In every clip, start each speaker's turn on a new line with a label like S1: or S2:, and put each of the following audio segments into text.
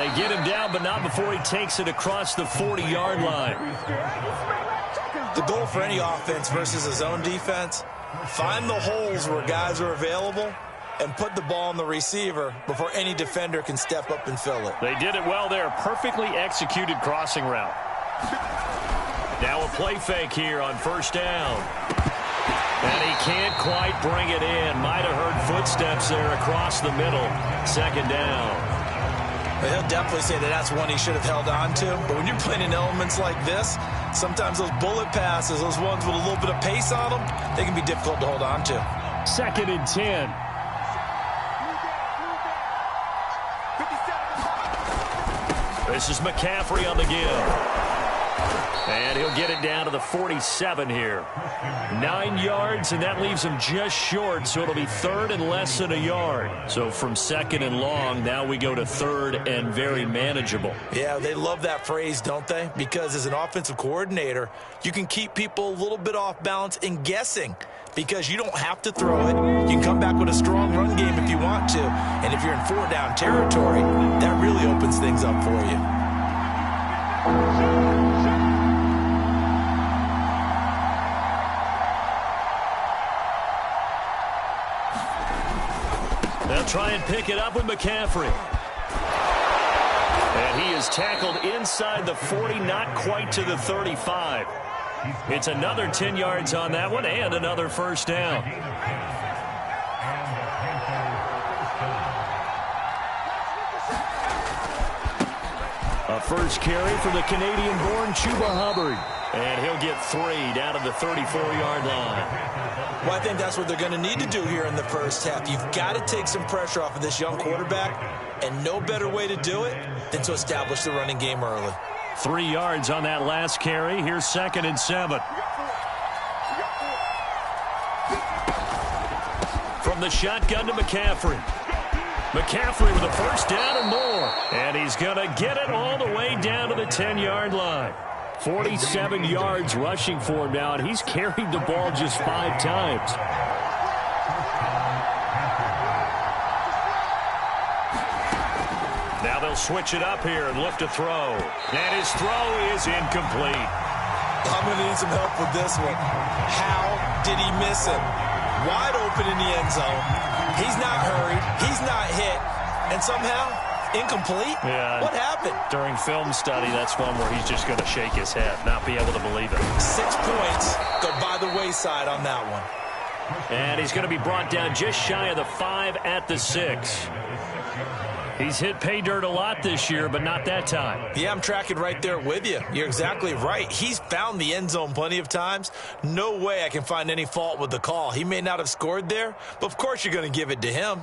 S1: they get him down, but not before he takes it across the 40-yard line.
S2: The goal for any offense versus a zone defense, find the holes where guys are available and put the ball on the receiver before any defender can step up and fill it.
S1: They did it well there. Perfectly executed crossing route. Now a play fake here on first down. And he can't quite bring it in. Might have heard footsteps there across the middle. Second down.
S2: He'll definitely say that that's one he should have held on to. But when you're playing in elements like this, sometimes those bullet passes, those ones with a little bit of pace on them, they can be difficult to hold on to.
S1: 2nd and 10. This is McCaffrey on the give. And he'll get it down to the 47 here. 9 yards, and that leaves him just short, so it'll be 3rd and less than a yard. So from 2nd and long, now we go to 3rd and very manageable.
S2: Yeah, they love that phrase, don't they? Because as an offensive coordinator, you can keep people a little bit off balance and guessing because you don't have to throw it. You can come back with a strong run game if you want to. And if you're in 4-down territory, that really opens things up for you.
S1: They'll try and pick it up with McCaffrey. And he is tackled inside the 40, not quite to the 35. It's another 10 yards on that one and another first down. A first carry for the Canadian-born Chuba Hubbard. And he'll get 3 down to the 34-yard line.
S2: Well, I think that's what they're going to need to do here in the first half. You've got to take some pressure off of this young quarterback, and no better way to do it than to establish the running game early.
S1: 3 yards on that last carry. Here's 2nd and 7. From the shotgun to McCaffrey. McCaffrey with a first down and more. And he's going to get it all the way down to the 10-yard line. 47 yards rushing for him now, and he's carried the ball just 5 times. Now they'll switch it up here and look to throw. And his throw is incomplete.
S2: I'm going to need some help with this one. How did he miss it? Wide open in the end zone. He's not hurried. He's not hit. And somehow, incomplete?
S1: Yeah.
S2: What happened?
S1: During film study, that's one where he's just going to shake his head, not be able to believe it.
S2: 6 points go by the wayside on that one.
S1: And he's going to be brought down just shy of the 5 at the 6. He's hit pay dirt a lot this year, but not that time.
S2: Yeah, I'm tracking right there with you. You're exactly right. He's found the end zone plenty of times. No way I can find any fault with the call. He may not have scored there, but of course you're going to give it to him.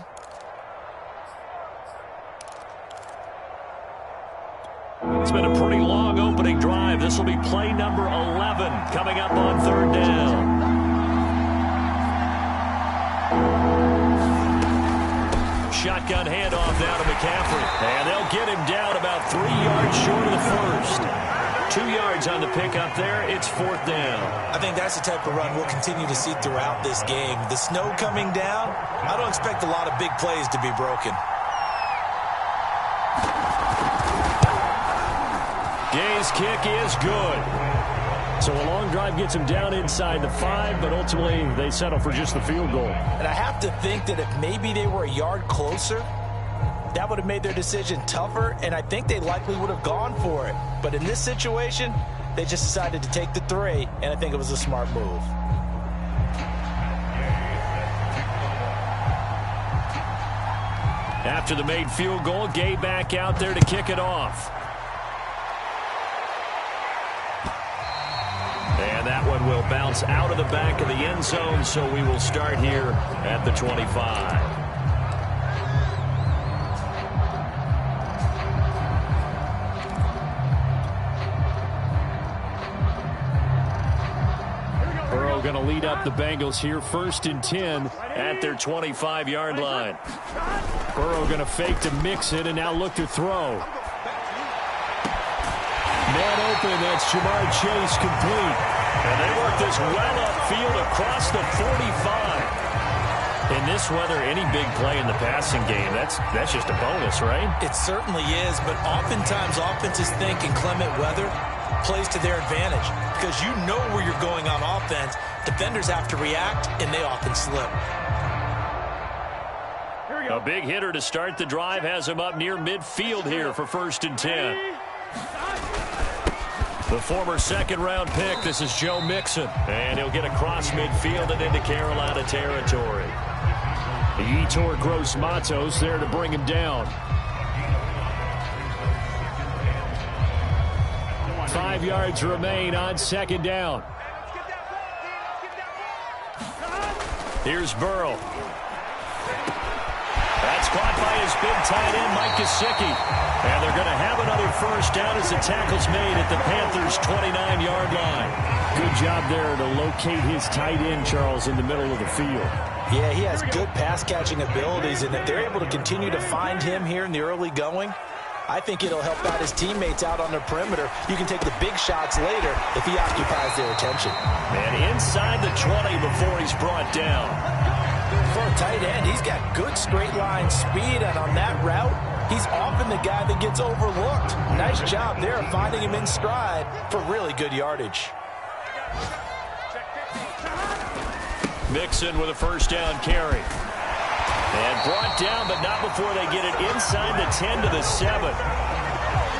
S1: It's been a pretty long opening drive. This will be play number 11 coming up on 3rd down. Shotgun handoff now to McCaffrey. And they'll get him down about 3 yards short of the first. 2 yards on the pickup there. It's 4th down.
S2: I think that's the type of run we'll continue to see throughout this game. The snow coming down, I don't expect a lot of big plays to be broken.
S1: Gay's kick is good. So a long drive gets him down inside the 5, but ultimately they settle for just the field goal.
S2: And I have to think that if maybe they were a yard closer, that would have made their decision tougher, and I think they likely would have gone for it. But in this situation, they just decided to take the 3, and I think it was a smart move.
S1: After the made field goal, Gay back out there to kick it off. And that one will bounce out of the back of the end zone, so we will start here at the 25. Burrow going to lead up the Bengals here, 1st and 10 at their 25-yard line. Burrow going to fake to mix it and now look to throw. Man open, that's Jamar Chase complete. And they work this well upfield across the 45. In this weather, any big play in the passing game, that's just a bonus, right?
S2: It certainly is, but oftentimes offenses think inclement weather plays to their advantage because you know where you're going on offense. Defenders have to react, and they often slip.
S1: A big hitter to start the drive has him up near midfield here for 1st and 10. The former second-round pick, this is Joe Mixon. And he'll get across midfield and into Carolina territory. Yetur Gross-Matos there to bring him down. 5 yards remain on 2nd down. Here's Burrow. That's caught by his big tight end, Mike Gesicki. And they're going to have another 1st down as the tackle's made at the Panthers' 29-yard line. Good job there to locate his tight end, Charles, in the middle of the field.
S2: Yeah, he has good pass-catching abilities, and if they're able to continue to find him here in the early going, I think it'll help out his teammates out on the perimeter. You can take the big shots later if he occupies their attention.
S1: And inside the 20 before he's brought down.
S2: For a tight end, he's got good straight line speed, and on that route, he's often the guy that gets overlooked. Nice job there finding him in stride for really good yardage.
S1: Mixon with a 1st down carry. And brought down, but not before they get it inside the 10 to the 7.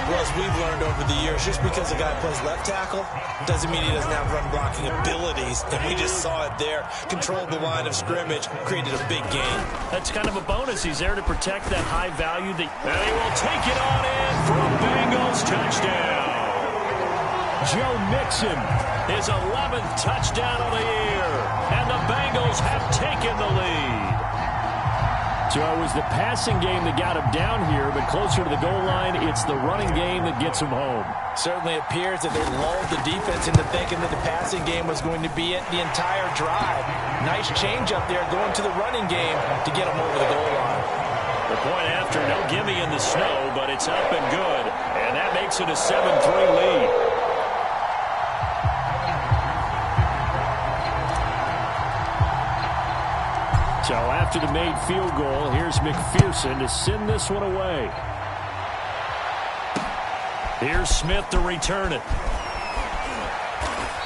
S2: Well, as we've learned over the years, just because a guy plays left tackle doesn't mean he doesn't have run blocking abilities. And we just saw it there. Controlled the line of scrimmage, created a big gain.
S1: That's kind of a bonus. He's there to protect that high value. And he will take it on in for a Bengals touchdown. Joe Mixon, his 11th touchdown of the year. And the Bengals have taken the lead. So it was the passing game that got him down here, but closer to the goal line, it's the running game that gets him home.
S2: Certainly appears that they lulled the defense into thinking that the passing game was going to be it the entire drive. Nice change up there going to the running game to get him over the goal line.
S1: The point after, no gimme in the snow, but it's up and good, and that makes it a 7-3 lead. So after the made field goal, here's McPherson to send this one away. Here's Smith to return it.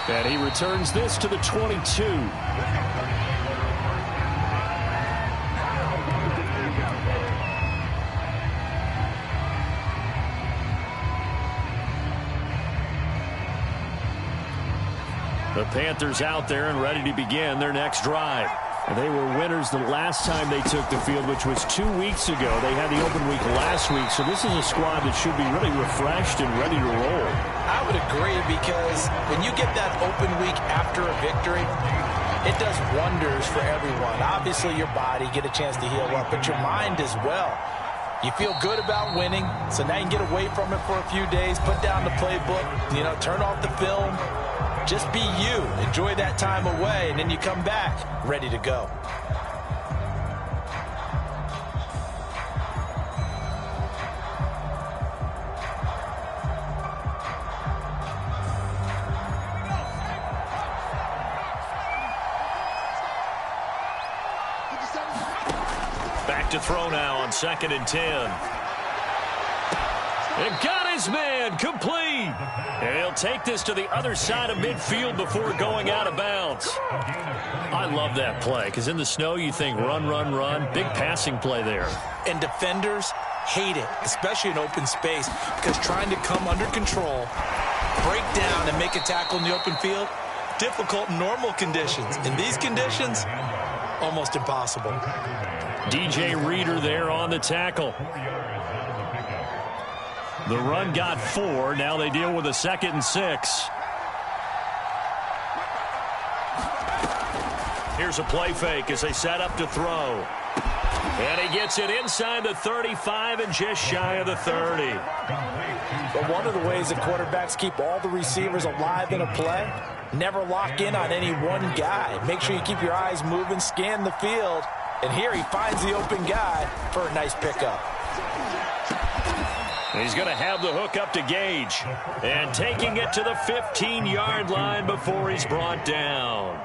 S1: And he returns this to the 22. The Panthers out there and ready to begin their next drive. And they were winners the last time they took the field, which was 2 weeks ago. They had the open week last week, so this is a squad that should be really refreshed and ready to roll.
S2: I would agree, because when you get that open week after a victory, it does wonders for everyone. Obviously, your body, get a chance to heal up, but your mind as well. You feel good about winning, so now you can get away from it for a few days, put down the playbook, turn off the film. Just be you. Enjoy that time away, and then you come back ready to go.
S1: Back to throw now on 2nd and 10. And got his man complete. And he'll take this to the other side of midfield before going out of bounds. I love that play, because in the snow you think run, run, run. Big passing play there.
S2: And defenders hate it, especially in open space, because trying to come under control, break down, and make a tackle in the open field, difficult in normal conditions. In these conditions, almost impossible.
S1: DJ Reader there on the tackle. The run got 4. Now they deal with a 2nd and 6. Here's a play fake as they set up to throw. And he gets it inside the 35 and just shy of the 30.
S2: But one of the ways that quarterbacks keep all the receivers alive in a play, never lock in on any one guy. Make sure you keep your eyes moving, scan the field. And here he finds the open guy for a nice pickup.
S1: He's going to have the hook up to Gage. And taking it to the 15-yard line before he's brought down.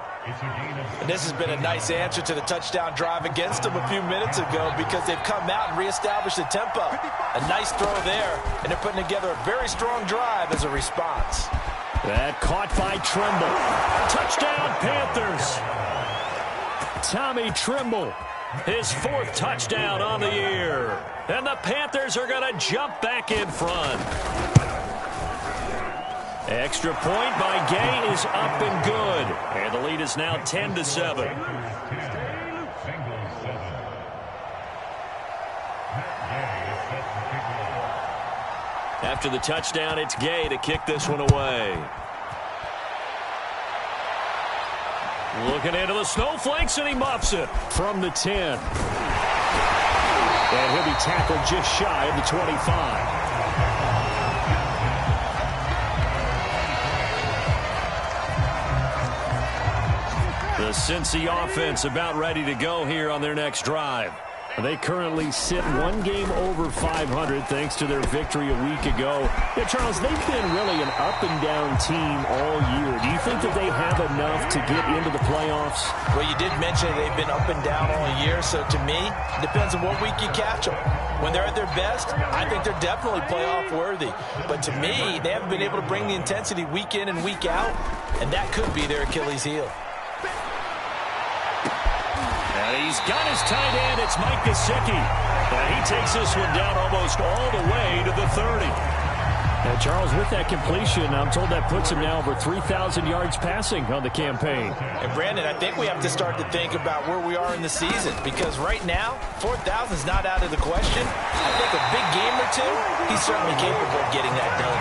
S2: And this has been a nice answer to the touchdown drive against them a few minutes ago because they've come out and reestablished the tempo. A nice throw there, and they're putting together a very strong drive as a response.
S1: That caught by Trimble. Touchdown, Panthers. Tommy Trimble, his 4th touchdown on the year. And the Panthers are going to jump back in front. Extra point by Gay is up and good. And the lead is now 10-7. After the touchdown, it's Gay to kick this one away. Looking into the snowflakes, and he muffs it from the 10. And he'll be tackled just shy of the 25. The Cincy offense about ready to go here on their next drive. They currently sit one game over 500 thanks to their victory a week ago. Yeah, Charles, they've been really an up-and-down team all year. Do you think that they have enough to get into the playoffs?
S2: Well, you did mention they've been up and down all year, so to me, it depends on what week you catch them. When they're at their best, I think they're definitely playoff worthy. But to me, they haven't been able to bring the intensity week in and week out, and that could be their Achilles heel.
S1: And he's got his tight end. It's Mike Gesicki. And he takes this one down almost all the way to the 30.
S3: And Charles, with that completion, I'm told that puts him now over 3,000 yards passing on the campaign.
S2: And Brandon, I think we have to start to think about where we are in the season, because right now, 4,000 is not out of the question. I think a big game or two, he's certainly capable of getting that done.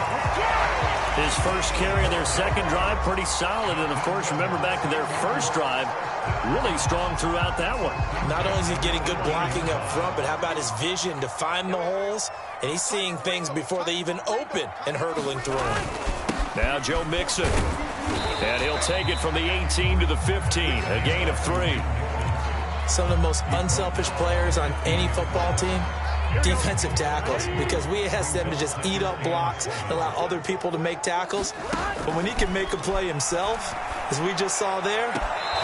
S1: His first carry of their second drive, pretty solid. And, of course, remember back to their first drive, really strong throughout that one.
S2: Not only is he getting good blocking up front, but how about his vision to find the holes? And he's seeing things before they even open and hurdling through them.
S1: Now Joe Mixon. And he'll take it from the 18 to the 15. A gain of 3.
S2: Some of the most unselfish players on any football team, defensive tackles, because we ask them to just eat up blocks and allow other people to make tackles. But when he can make a play himself, as we just saw there,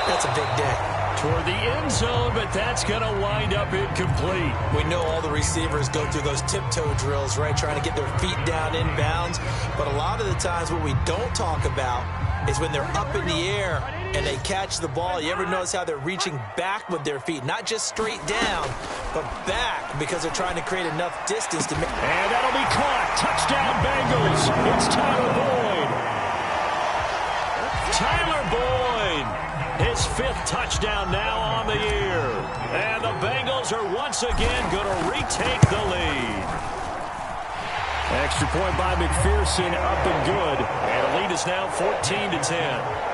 S2: that's a big day.
S1: Toward the end zone, but that's going to wind up incomplete.
S2: We know all the receivers go through those tiptoe drills, right, trying to get their feet down inbounds. But a lot of the times what we don't talk about is when they're up in the air and they catch the ball. You ever notice how they're reaching back with their feet? Not just straight down, but back, because they're trying to create enough distance to make...
S1: And that'll be caught. Touchdown, Bengals. It's Tyler Boyd. Tyler Boyd, his 5th touchdown now on the year. And the Bengals are once again going to retake the lead. Extra point by McPherson, up and good. And the lead is now 14-10.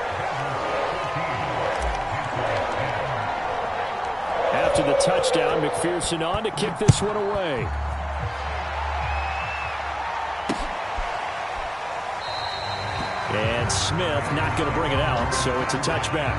S3: After the touchdown, McPherson on to kick this one away.
S1: And Smith not going to bring it out, so it's a touchback.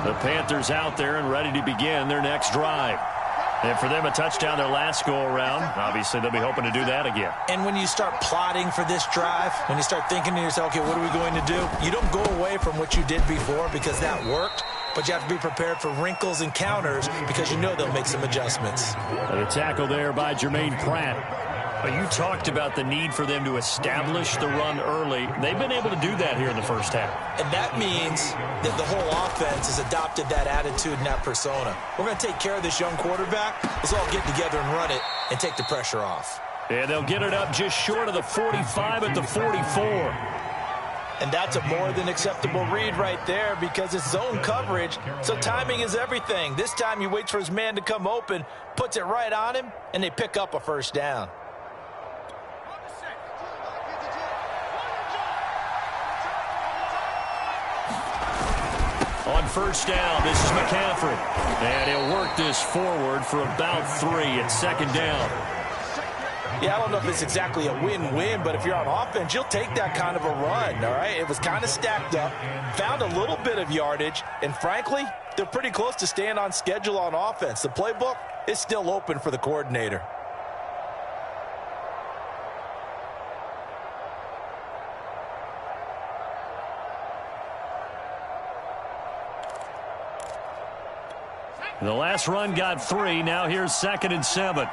S1: The Panthers out there and ready to begin their next drive. And for them, a touchdown their last go-around. Obviously, they'll be hoping to do that again.
S2: And when you start plotting for this drive, when you start thinking to yourself, okay, what are we going to do? You don't go away from what you did before because that worked, but you have to be prepared for wrinkles and counters because you know they'll make some adjustments.
S1: And a tackle there by Jermaine Pratt. But you talked about the need for them to establish the run early. They've been able to do that here in the first half.
S2: And that means that the whole offense has adopted that attitude and that persona. We're going to take care of this young quarterback. Let's all get together and run it and take the pressure off.
S1: And they'll get it up just short of the 45 at the 44.
S2: And that's a more than acceptable read right there because it's zone coverage, so timing is everything. This time he waits for his man to come open, puts it right on him, and they pick up a first down.
S1: On first down, this is McCaffrey. And he'll work this forward for about 3 at second down.
S2: Yeah, I don't know if it's exactly a win-win, but if you're on offense, you'll take that kind of a run, all right? It was kind of stacked up, found a little bit of yardage, and frankly, they're pretty close to staying on schedule on offense. The playbook is still open for the coordinator.
S1: The last run got 3. Now here's 2nd and 7.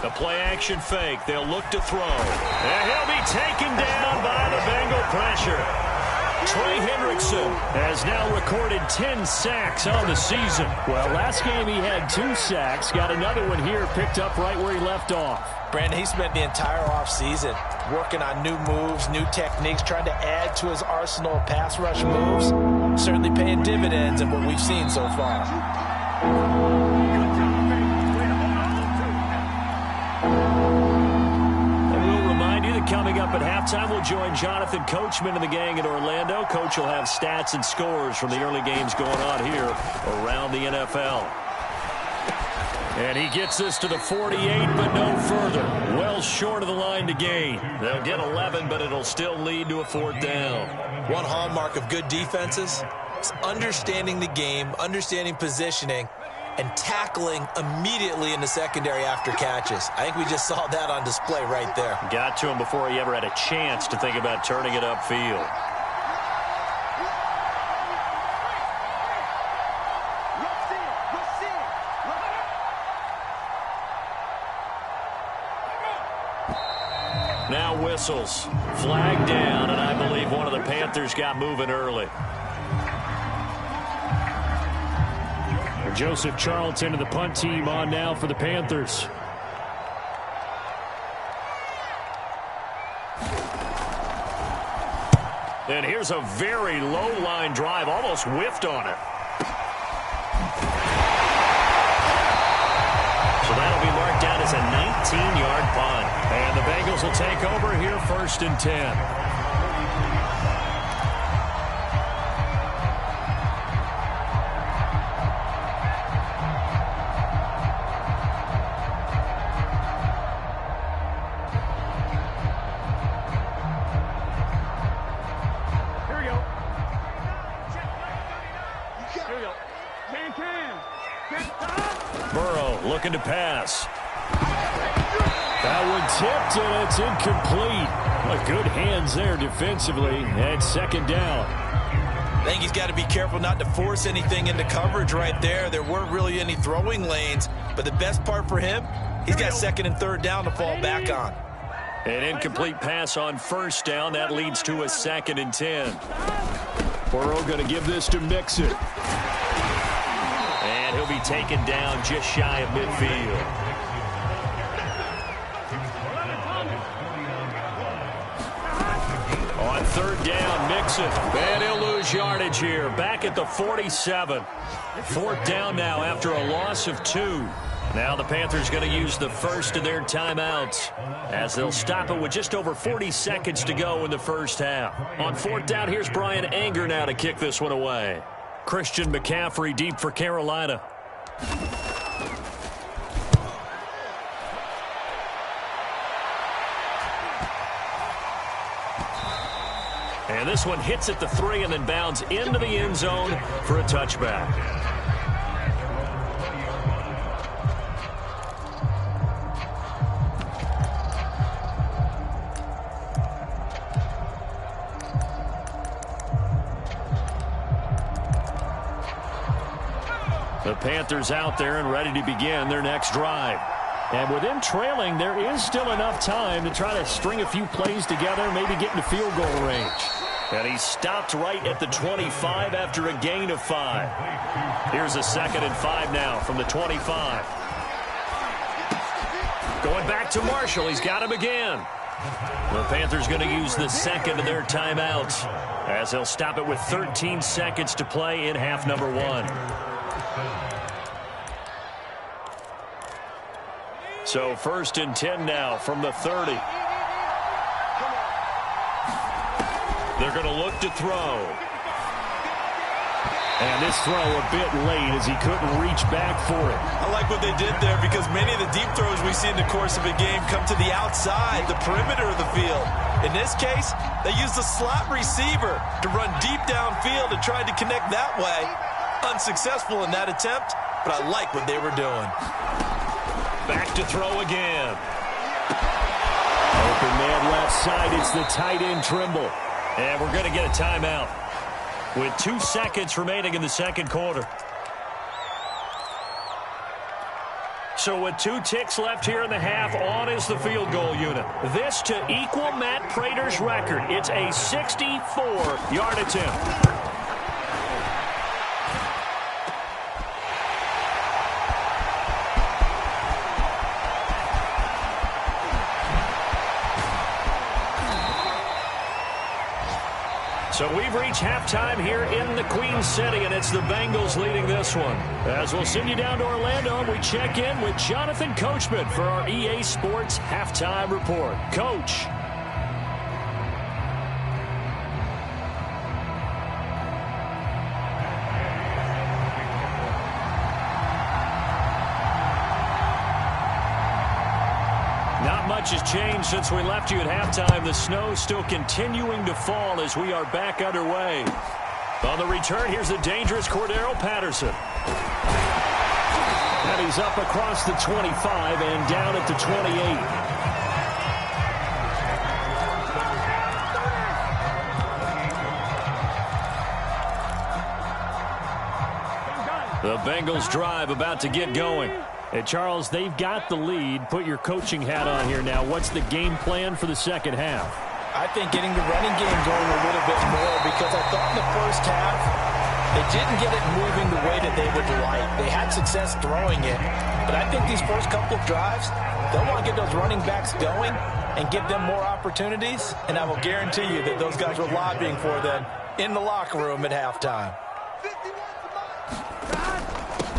S1: The play-action fake. They'll look to throw. And he'll be taken down by the Bengal pressure. Trey Hendrickson has now recorded 10 sacks on the season.
S3: Well, last game he had 2 sacks. Got another one here, picked up right where he left off.
S2: Brandon, he spent the entire offseason working on new moves, new techniques, trying to add to his arsenal of pass rush moves. Certainly paying dividends in what we've seen so far.
S1: Coming up at halftime, we'll join Jonathan Coachman and the gang in Orlando. Coach will have stats and scores from the early games going on here around the NFL. And he gets this to the 48, but no further. Well short of the line to gain. They'll get 11, but it'll still lead to a 4th down.
S2: One hallmark of good defenses is understanding the game, understanding positioning, and tackling immediately in the secondary after catches. I think we just saw that on display right there.
S1: Got to him before he ever had a chance to think about turning it upfield. Now whistles. Flag down, and I believe one of the Panthers got moving early.
S3: Joseph Charlton and the punt team on now for the Panthers.
S1: And here's a very low line drive, almost whiffed on it. So that'll be marked down as a 19-yard punt. And the Bengals will take over here 1st and 10. Burrow looking to pass.
S3: That one tipped, and it's incomplete. Well, good hands there defensively at 2nd down.
S2: I think he's got to be careful not to force anything into coverage right there. There weren't really any throwing lanes, but the best part for him, he's got 2nd and 3rd down to fall back on.
S1: An incomplete pass on 1st down. That leads to a 2nd and 10.
S3: Burrow going to give this to Mixon.
S1: And he'll be taken down just shy of midfield. On 3rd down, Mixon. And he'll lose yardage here. Back at the 47. 4th down now after a loss of 2. Now the Panthers going to use the first of their timeouts as they'll stop it with just over 40 seconds to go in the first half. On 4th down, here's Brian Anger now to kick this one away. Christian McCaffrey deep for Carolina. And this one hits at the 3 and then bounds into the end zone for a touchback. The Panthers out there and ready to begin their next drive.
S3: And with them trailing, there is still enough time to try to string a few plays together, maybe get into field goal range.
S1: And he stopped right at the 25 after a gain of 5. Here's a 2nd and 5 now from the 25. Going back to Marshall. He's got him again. The Panthers going to use the 2nd of their timeouts as they'll stop it with 13 seconds to play in half number 1. So 1st and 10 now from the 30. They're going to look to throw.
S3: And this throw a bit late as he couldn't reach back for it.
S2: I like what they did there because many of the deep throws we see in the course of a game come to the outside, the perimeter of the field. In this case, they used the slot receiver to run deep downfield and tried to connect that way. Unsuccessful in that attempt, but I like what they were doing.
S1: Back to throw again.
S3: Open man left side, it's the tight end Trimble.
S1: And we're going to get a timeout with 2 seconds remaining in the second quarter. So with 2 ticks left here in the half, on is the field goal unit. This to equal Matt Prater's record. It's a 64-yard attempt. So we've reached halftime here in the Queen City, and it's the Bengals leading this one. As we'll send you down to Orlando, and we check in with Jonathan Coachman for our EA Sports Halftime Report. Coach. Much has changed since we left you at halftime. The snow still continuing to fall as we are back underway. On the return, here's the dangerous Cordero Patterson. And he's up across the 25 and down at the 28. The Bengals drive about to get going. Hey, Charles, they've got the lead. Put your coaching hat on here now. What's the game plan for the second half?
S2: I think getting the running game going a little bit more because I thought in the first half they didn't get it moving the way that they would like. They had success throwing it, but I think these first couple of drives, they'll want to get those running backs going and give them more opportunities, and I will guarantee you that those guys were lobbying for them in the locker room at halftime.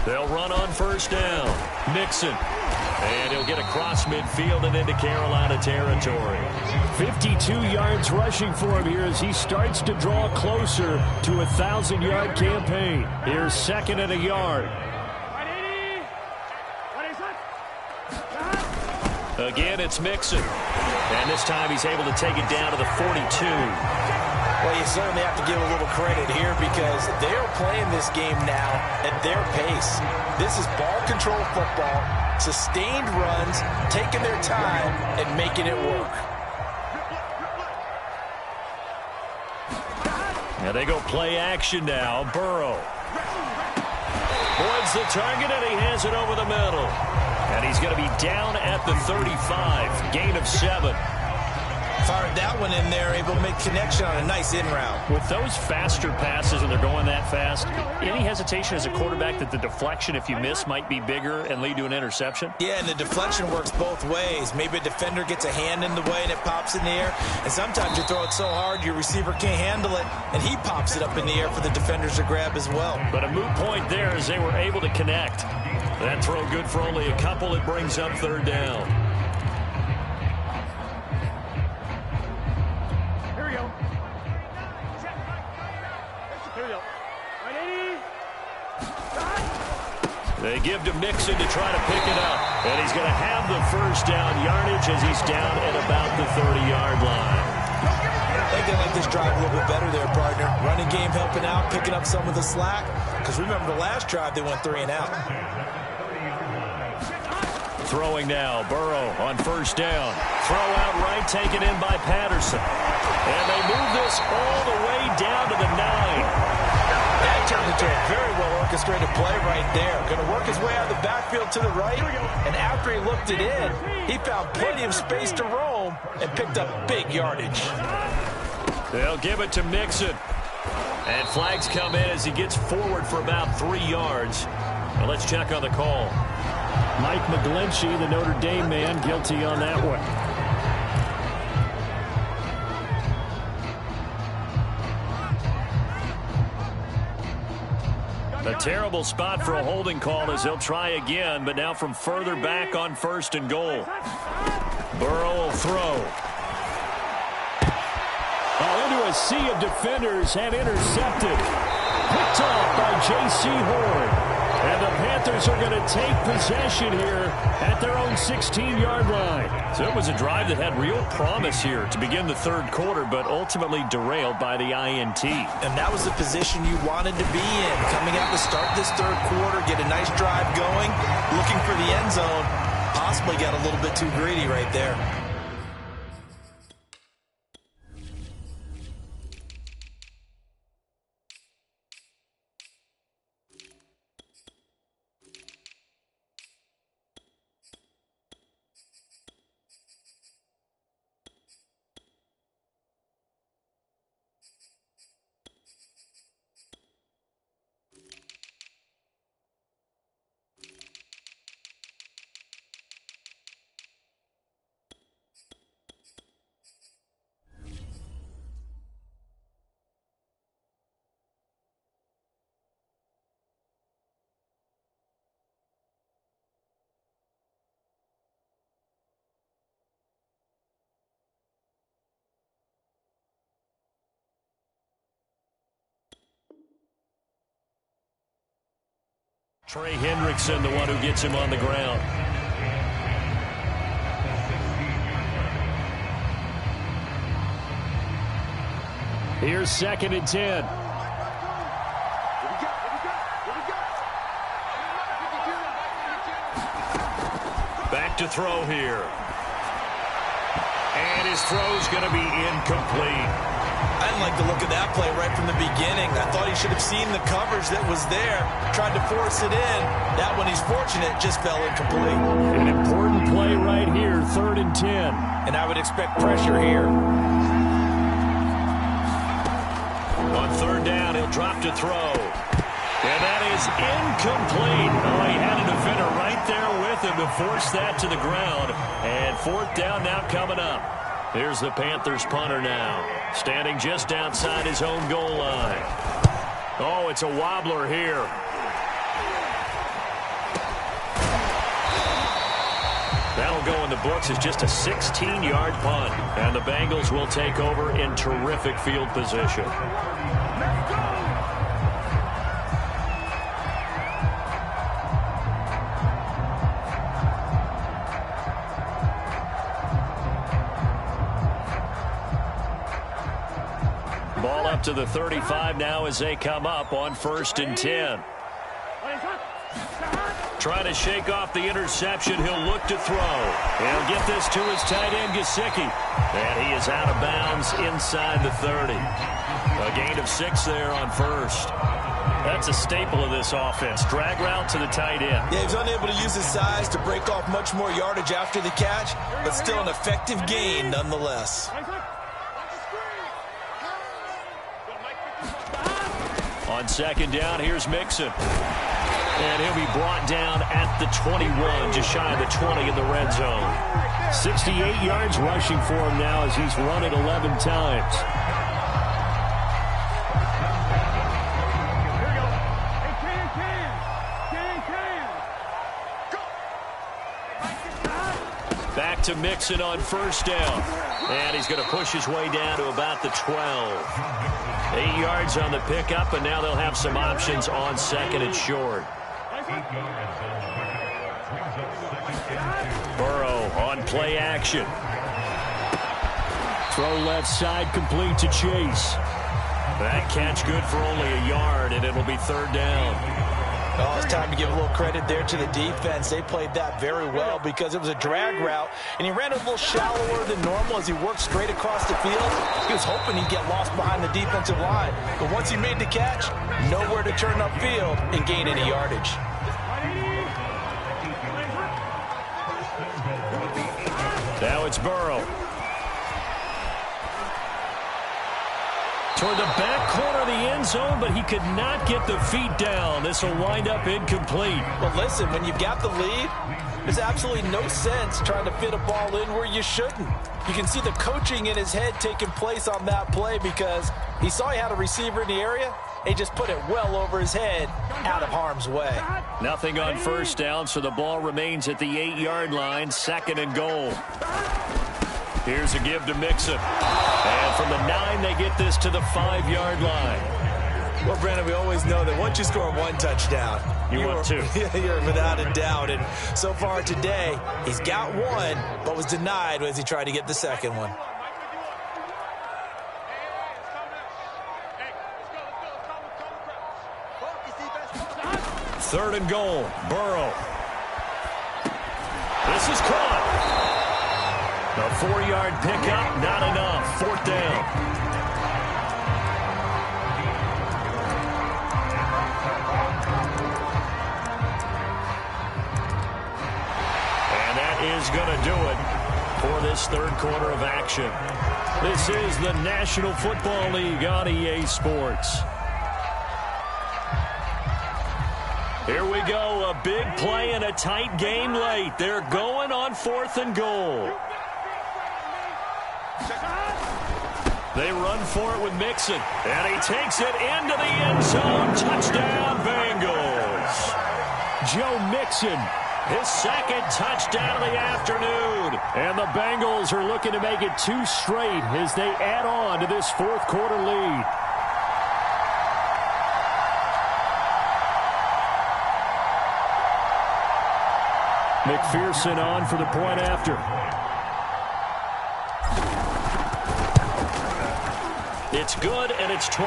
S1: They'll run on first down. Mixon. And he'll get across midfield and into Carolina territory.
S3: 52 yards rushing for him here as he starts to draw closer to a 1,000-yard campaign. Here's second and a yard.
S1: Again, it's Mixon. And this time he's able to take it down to the 42.
S2: Well, you certainly have to give a little credit here because they're playing this game now at their pace. This is ball control football, sustained runs, taking their time, and making it work.
S1: Now they go play action now. Burrow. Boyd's the target, and he hands it over the middle. And he's going to be down at the 35. Gain of 7.
S2: Fired that one in there, able to make connection on a nice in route.
S1: With those faster passes and they're going that fast, any hesitation as a quarterback that the deflection, if you miss, might be bigger and lead to an interception?
S2: Yeah, and the deflection works both ways. Maybe a defender gets a hand in the way and it pops in the air. And sometimes you throw it so hard your receiver can't handle it, and he pops it up in the air for the defenders to grab as well.
S1: But a moot point there as they were able to connect. That throw good for only a couple. It brings up third down. They give to Mixon to try to pick it up. And he's going to have the first down yardage as he's down at about the 30-yard line.
S2: I think they like this drive a little bit better there, partner. Running game helping out, picking up some of the slack. Because remember the last drive, they went 3 and out.
S1: Throwing now, Burrow on first down. Throw out right, taken in by Patterson. And they move this all the way down to the 9.
S2: That turned into a very well-orchestrated play right there. Going to work his way out of the backfield to the right, and after he looked it in, he found plenty of space to roam and picked up big yardage.
S1: They'll give it to Mixon. And flags come in as he gets forward for about 3 yards. Well, let's check on the call.
S3: Mike McGlinchey, the Notre Dame man, guilty on that one.
S1: A terrible spot for a holding call as they'll try again, but now from further back on first and goal. Burrow will throw.
S3: Into a sea of defenders and intercepted. picked off by J.C. Horn. And the Panthers are going to take possession here at their own 16-yard line.
S1: So it was a drive that had real promise here to begin the third quarter, but ultimately derailed by the INT.
S2: And that was the position you wanted to be in. Coming out to start this third quarter, get a nice drive going, looking for the end zone. Possibly got a little bit too greedy right there.
S1: Trey Hendrickson, the one who gets him on the ground.
S3: Here's 2nd and 10.
S1: Back to throw here. And his throw's going to be incomplete.
S2: I didn't like the look of that play right from the beginning. I thought he should have seen the coverage that was there, tried to force it in. That one, he's fortunate, just fell incomplete.
S3: An important play right here, 3rd and 10.
S2: And I would expect pressure here.
S1: On 3rd down, he'll drop to throw. And that is incomplete. Oh, he had a defender right there with him to force that to the ground. And 4th down now coming up. Here's the Panthers punter now, standing just outside his own goal line. Oh, it's a wobbler here. That'll go in the books as just a 16-yard punt. And the Bengals will take over in terrific field position. Ball up to the 35 now as they come up on 1st and 10. Trying to shake off the interception. He'll look to throw. He'll get this to his tight end, Gesicki. And he is out of bounds inside the 30. A gain of 6 there on 1st. That's a staple of this offense. Drag route to the tight end.
S2: Yeah, he was unable to use his size to break off much more yardage after the catch, but still an effective gain nonetheless.
S1: On 2nd down, here's Mixon. And he'll be brought down at the 21, just shy of the 20 in the red zone.
S3: 68 yards rushing for him now as he's run it 11 times.
S1: Back to Mixon on 1st down. And he's going to push his way down to about the 12. 8 yards on the pickup, and now they'll have some options on 2nd and short. Burrow on play action.
S3: Throw left side, complete to Chase.
S1: That catch good for only a yard, and it'll be 3rd down.
S2: Oh, it's time to give a little credit there to the defense. They played that very well because it was a drag route, and he ran a little shallower than normal as he worked straight across the field. He was hoping he'd get lost behind the defensive line, but once he made the catch, nowhere to turn upfield and gain any yardage.
S1: Now it's Burrow. Toward the back corner of the end zone, but he could not get the feet down. This will wind up incomplete.
S2: Well, listen, when you've got the lead, there's absolutely no sense trying to fit a ball in where you shouldn't. You can see the coaching in his head taking place on that play because he saw he had a receiver in the area. He just put it well over his head, out of harm's way.
S1: Nothing on 1st down, so the ball remains at the 8-yard line, 2nd and goal. Here's a give to Mixon. And from the 9, they get this to the 5-yard line.
S2: Well, Brandon, we always know that once you score one touchdown,
S1: want two.
S2: You're without a doubt. And so far today, he's got one, but was denied as he tried to get the second one.
S1: Third and goal, Burrow. This is caught. A 4-yard pickup, not enough. Fourth down. And that is going to do it for this third quarter of action. This is the National Football League on EA Sports. Here we go, a big play and a tight game late. They're going on 4th and goal. They run for it with Mixon, and he takes it into the end zone. Touchdown, Bengals. Joe Mixon, his second touchdown of the afternoon. And the Bengals are looking to make it 2 straight as they add on to this fourth quarter lead. McPherson on for the point after. It's good, and it's 21-10.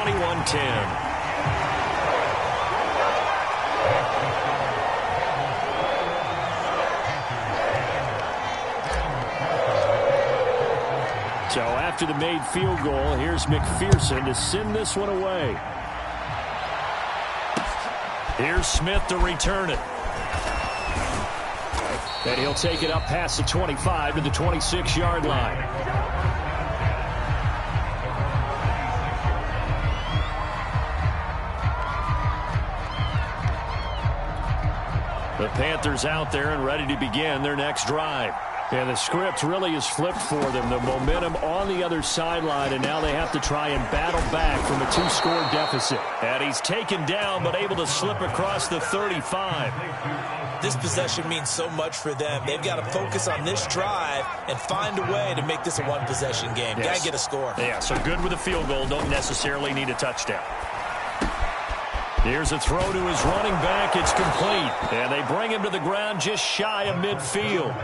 S1: So after the made field goal, here's McPherson to send this one away. Here's Smith to return it. And he'll take it up past the 25 to the 26-yard line. The Panthers out there and ready to begin their next drive. And the script really is flipped for them. The momentum on the other sideline, and now they have to try and battle back from a 2-score deficit. And he's taken down but able to slip across the 35.
S2: This possession means so much for them. They've got to focus on this drive and find a way to make this a one-possession game.
S1: Yes.
S2: Got to get a score.
S1: Yeah, so good with a field goal. Don't necessarily need a touchdown. Here's a throw to his running back. It's complete. And they bring him to the ground just shy of midfield.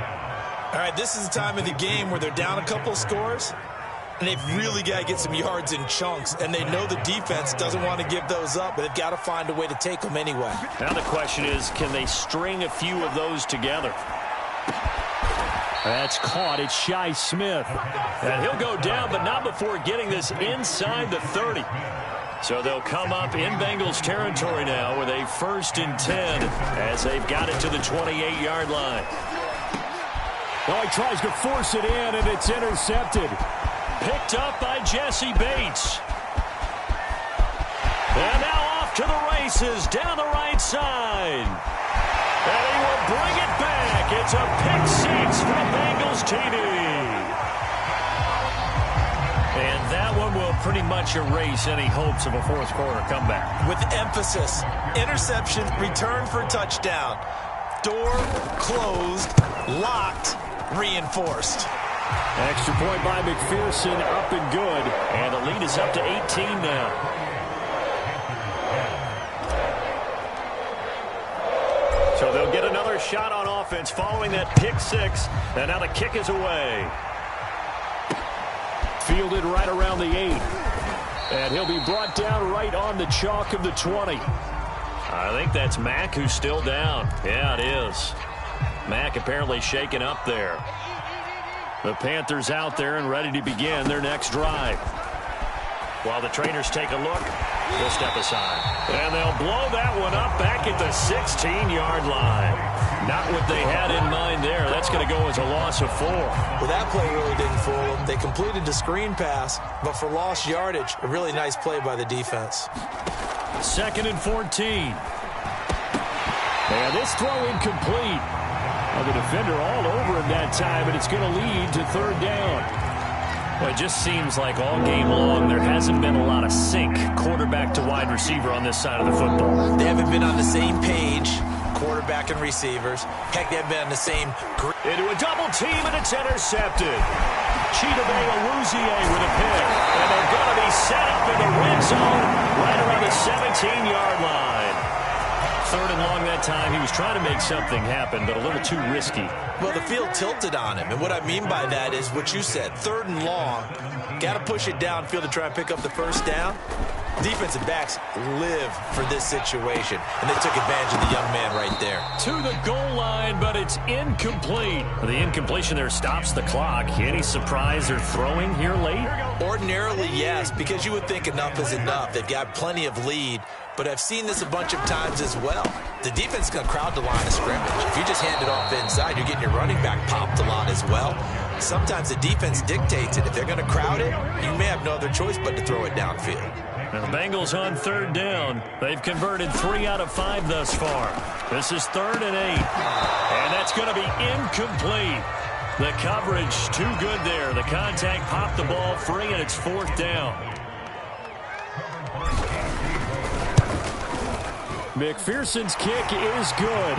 S2: All right, this is the time of the game where they're down a couple of scores, and they've really got to get some yards in chunks, and they know the defense doesn't want to give those up, but they've got to find a way to take them anyway.
S1: Now the question is, can they string a few of those together? That's caught. It's Shi Smith. And he'll go down, but not before getting this inside the 30. So they'll come up in Bengals territory now with a 1st and 10 as they've got it to the 28-yard line.
S3: Well, he tries to force it in, and it's intercepted.
S1: Picked up by Jesse Bates. And now off to the races down the right side. And he will bring it back. It's a pick-6 for the Bengals TD. And that one will pretty much erase any hopes of a fourth quarter comeback.
S2: With emphasis, interception, return for touchdown. Door closed, locked, reinforced.
S3: Extra point by McPherson, up and good.
S1: And the lead is up to 18 now. So they'll get another shot on offense following that pick-6. And now the kick is away.
S3: Fielded right around the 8. And he'll be brought down right on the chalk of the 20.
S1: I think that's Mack who's still down. Yeah, it is. Mack apparently shaken up there. The Panthers out there and ready to begin their next drive. While the trainers take a look, they'll step aside. And they'll blow that one up back at the 16-yard line. Not what they had in mind there. That's going to go as a loss of 4.
S2: Well, that play really didn't fool them. They completed the screen pass, but for lost yardage, a really nice play by the defense.
S1: 2nd and 14.
S3: And this throw incomplete. Well, the defender all over him that time, and it's going to lead to 3rd down.
S1: Well, it just seems like all game long there hasn't been a lot of sync quarterback to wide receiver on this side of the football.
S2: They haven't been on the same page, quarterback and receivers. Heck, they haven't been on the same...
S1: Into a double team, and it's intercepted. Chidobe Awuzie with a pick. And they're going to be set up in the red zone right around the 17-yard line. 3rd and long that time. He was trying to make something happen, but a little too risky.
S2: Well, the field tilted on him, and what I mean by that is what you said. 3rd and long, got to push it downfield to try and pick up the first down. Defensive backs live for this situation, and they took advantage of the young man right there.
S1: To the goal line, but it's incomplete. The incompletion there stops the clock. Any surprise they're throwing here late?
S2: Ordinarily, yes, because you would think enough is enough. They've got plenty of lead, but I've seen this a bunch of times as well. The defense is going to crowd the line of scrimmage. If you just hand it off inside, you're getting your running back popped a lot as well. Sometimes the defense dictates it. If they're going to crowd it, you may have no other choice but to throw it downfield.
S1: Now the Bengals on 3rd down. They've converted 3 out of 5 thus far. This is 3rd and 8. And that's going to be incomplete. The coverage too good there. The contact popped the ball free, and it's 4th down. McPherson's kick is good.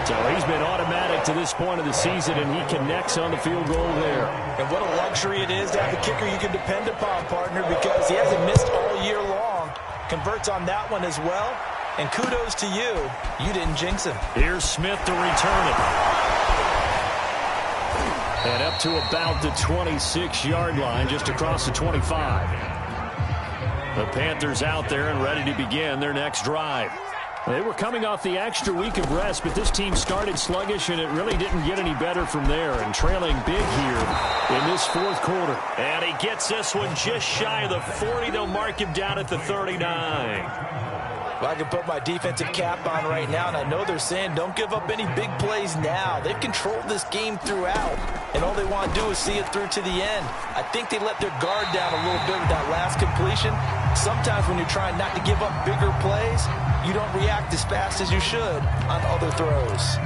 S1: So he's been automatic to this point of the season, and he connects on the field goal there.
S2: And what a luxury it is to have a kicker you can depend upon, partner, because he hasn't missed all year long. Converts on that one as well. And kudos to you. You didn't jinx him.
S1: Here's Smith to return it. And up to about the 26-yard line, just across the 25. The Panthers out there and ready to begin their next drive. They were coming off the extra week of rest, but this team started sluggish, and it really didn't get any better from there. And trailing big here in this 4th quarter. And he gets this one just shy of the 40. They'll mark him down at the 39.
S2: Well, I can put my defensive cap on right now, and I know they're saying don't give up any big plays now. They've controlled this game throughout, and all they want to do is see it through to the end. I think they let their guard down a little bit with that last completion. Sometimes when you're trying not to give up bigger plays, you don't react as fast as you should on other throws.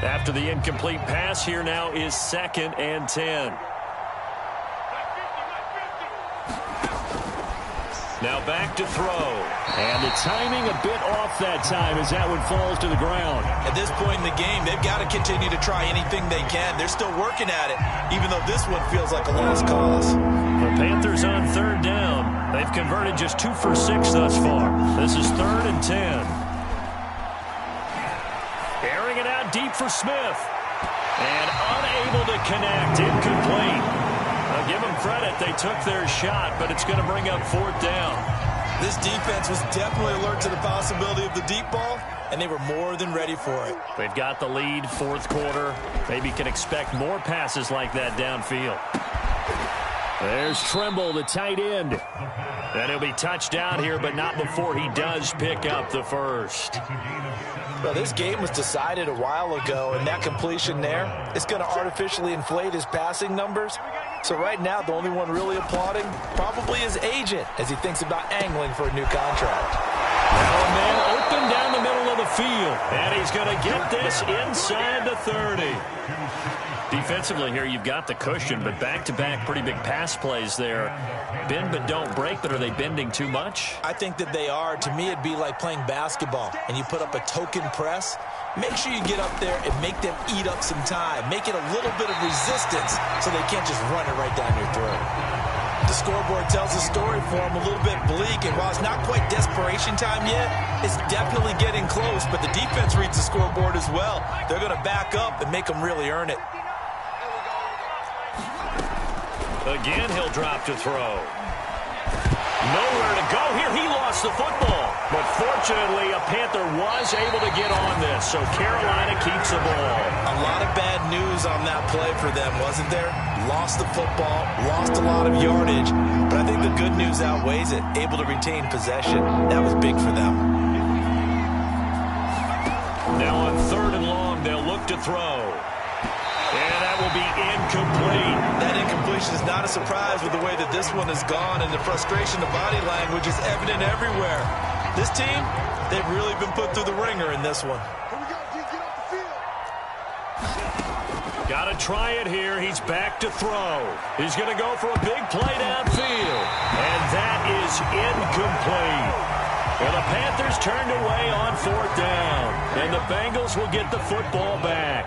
S1: After the incomplete pass, here now is 2nd and 10. Now back to throw. And the timing a bit off that time as that one falls to the ground.
S2: At this point in the game, they've got to continue to try anything they can. They're still working at it, even though this one feels like a lost cause.
S1: The Panthers on 3rd down. They've converted just 2 for 6 thus far. This is 3rd and 10. Airing it out deep for Smith. And unable to connect. Incomplete. I'll give them credit. They took their shot, but it's going to bring up 4th down.
S2: This defense was definitely alert to the possibility of the deep ball, and they were more than ready for it.
S1: They've got the lead, 4th quarter. Maybe can expect more passes like that downfield. There's Trimble, the tight end. And he'll be touched down here, but not before he does pick up the first.
S2: Well, this game was decided a while ago, and that completion there is going to artificially inflate his passing numbers. So right now, the only one really applauding probably his agent as he thinks about angling for a new contract.
S1: Now a man open down the middle of the field, and he's going to get this inside the 30. Defensively here, you've got the cushion, but back-to-back pretty big pass plays there. Bend but don't break, but are they bending too much?
S2: I think that they are. To me, it'd be like playing basketball, and you put up a token press. Make sure you get up there and make them eat up some time. Make it a little bit of resistance so they can't just run it right down your throat. The scoreboard tells a story for them, a little bit bleak, and while it's not quite desperation time yet, it's definitely getting close, but the defense reads the scoreboard as well. They're going to back up and make them really earn it.
S1: Again, he'll drop to throw. Nowhere to go here. He lost the football. But fortunately, a Panther was able to get on this, so Carolina keeps the ball.
S2: A lot of bad news on that play for them, wasn't there? Lost the football, lost a lot of yardage, but I think the good news outweighs it. Able to retain possession. That was big for them.
S1: Now on 3rd and long, they'll look to throw. And that will be incomplete.
S2: That incompletion is not a surprise with the way that this one has gone, and the frustration, the body language is evident everywhere. This team, they've really been put through the ringer in this one.
S1: Got to try it here. He's back to throw. He's going to go for a big play downfield. And that is incomplete. Well, the Panthers turned away on fourth down, and the Bengals will get the football back.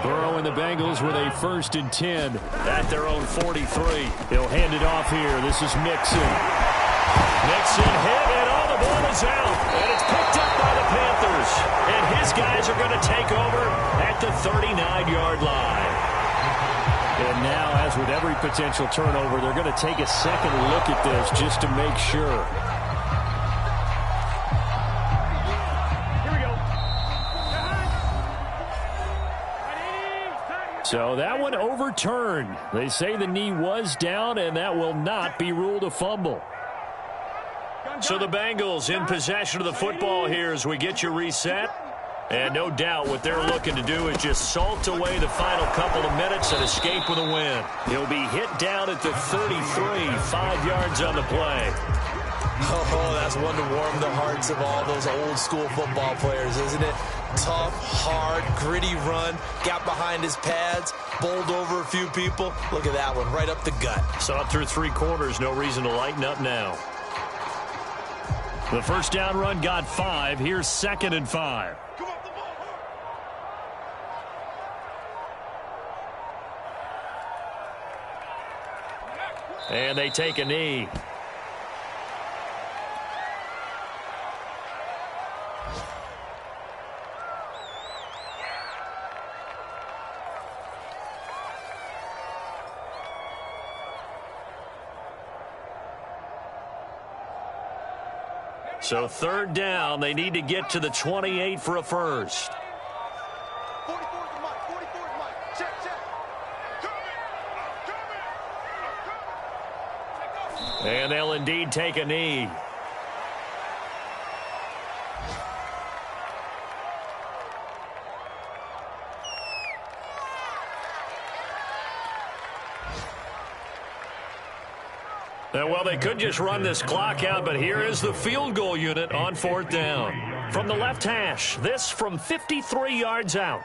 S3: Burrow and the Bengals with a 1st and 10
S1: at their own 43.
S3: They'll hand it off here. This is Mixon.
S1: Mixon hit, and all the ball is out. And it's picked up by the Panthers. And his guys are going to take over at the 39-yard line.
S3: And now, as with every potential turnover, they're going to take a second look at this just to make sure. So that one overturned. They say the knee was down, and that will not be ruled a fumble.
S1: So the Bengals in possession of the football here as we get you reset. And no doubt what they're looking to do is just salt away the final couple of minutes and escape with a win. He'll be hit down at the 33, 5 yards on the play.
S2: Oh, that's one to warm the hearts of all those old-school football players, isn't it? Tough, hard, gritty run, got behind his pads, bowled over a few people. Look at that one, right up the gut.
S1: Saw it through 3 quarters, no reason to lighten up now. The first down run got 5. Here's 2nd and 5. And they take a knee. So 3rd down, they need to get to the 28 for a first. And they'll indeed take a knee. Well, they could just run this clock out, but here is the field goal unit on 4th down. From the left hash, this from 53 yards out.